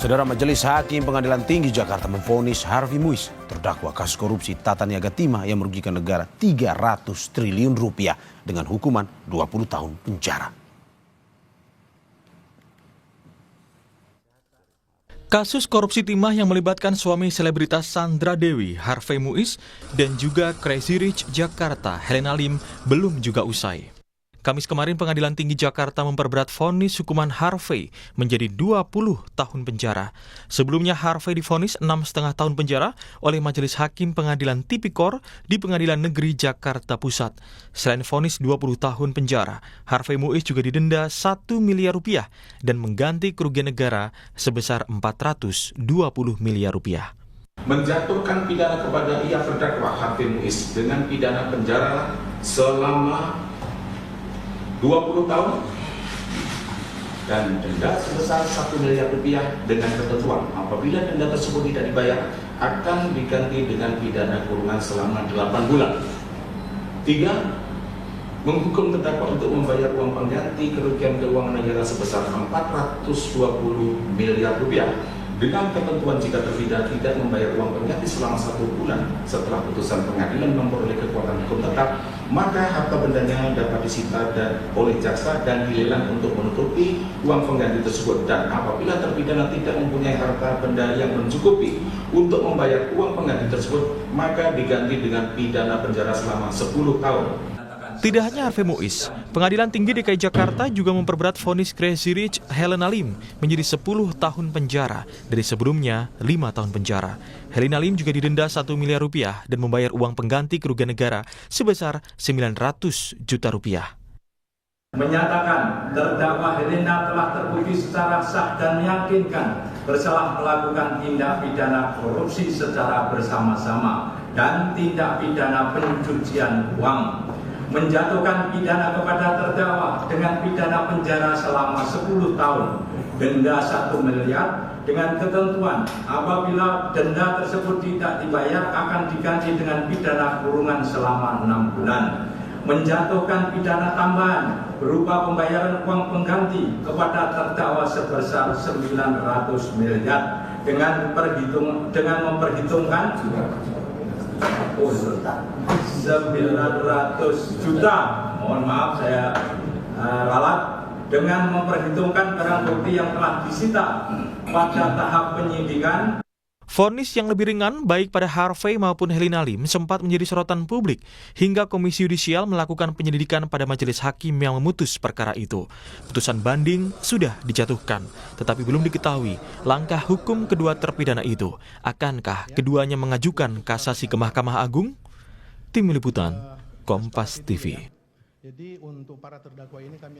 Saudara, Majelis Hakim Pengadilan Tinggi Jakarta memvonis Harvey Muiz, terdakwa kasus korupsi Tata Niaga Timah yang merugikan negara 300 triliun rupiah dengan hukuman 20 tahun penjara. Kasus korupsi timah yang melibatkan suami selebritas Sandra Dewi, Harvey Muiz, dan juga Crazy Rich Jakarta, Helena Lim, belum juga usai. Kamis kemarin Pengadilan Tinggi Jakarta memperberat vonis hukuman Harvey menjadi 20 tahun penjara. Sebelumnya Harvey divonis 6,5 tahun penjara oleh Majelis Hakim Pengadilan Tipikor di Pengadilan Negeri Jakarta Pusat. Selain vonis 20 tahun penjara, Harvey Muiz juga didenda 1 miliar rupiah dan mengganti kerugian negara sebesar 420 miliar rupiah. Menjatuhkan pidana kepada ia terdakwa Harvey Muiz dengan pidana penjara selama 20 tahun dan denda sebesar 1 miliar rupiah dengan ketentuan apabila denda tersebut tidak dibayar akan diganti dengan pidana kurungan selama 8 bulan. 3. Menghukum terdakwa untuk membayar uang pengganti kerugian keuangan negara sebesar 420 miliar rupiah dengan ketentuan jika terpidana tidak membayar uang pengganti selama 1 bulan setelah putusan pengadilan memperoleh kekuatan hukum tetap, maka harta bendanya dapat disita oleh jaksa dan dilelang untuk menutupi uang pengganti tersebut. Dan apabila terpidana tidak mempunyai harta benda yang mencukupi untuk membayar uang pengganti tersebut, maka diganti dengan pidana penjara selama 10 tahun. Tidak hanya Harvey Muiz, Pengadilan Tinggi DKI Jakarta juga memperberat vonis Crazy Rich Helena Lim menjadi 10 tahun penjara dari sebelumnya 5 tahun penjara. Helena Lim juga didenda 1 miliar rupiah dan membayar uang pengganti kerugian negara sebesar 900 juta rupiah. Menyatakan terdakwa Helena telah terbukti secara sah dan meyakinkan bersalah melakukan tindak pidana korupsi secara bersama-sama dan tindak pidana pencucian uang. Menjatuhkan pidana kepada terdakwa dengan pidana penjara selama 10 tahun, denda 1 miliar dengan ketentuan apabila denda tersebut tidak dibayar akan diganti dengan pidana kurungan selama 6 bulan. Menjatuhkan pidana tambahan berupa pembayaran uang pengganti kepada terdakwa sebesar 900 miliar dengan memperhitungkan 900 juta, mohon maaf saya ralat, dengan memperhitungkan barang bukti yang telah disita pada tahap penyidikan. Vonis yang lebih ringan baik pada Harvey maupun Helena Lim sempat menjadi sorotan publik hingga Komisi Yudisial melakukan penyelidikan pada majelis hakim yang memutus perkara itu. Putusan banding sudah dijatuhkan, tetapi belum diketahui langkah hukum kedua terpidana itu. Akankah keduanya mengajukan kasasi ke Mahkamah Agung? Tim Liputan, Kompas TV. Jadi untuk para terdakwa ini kami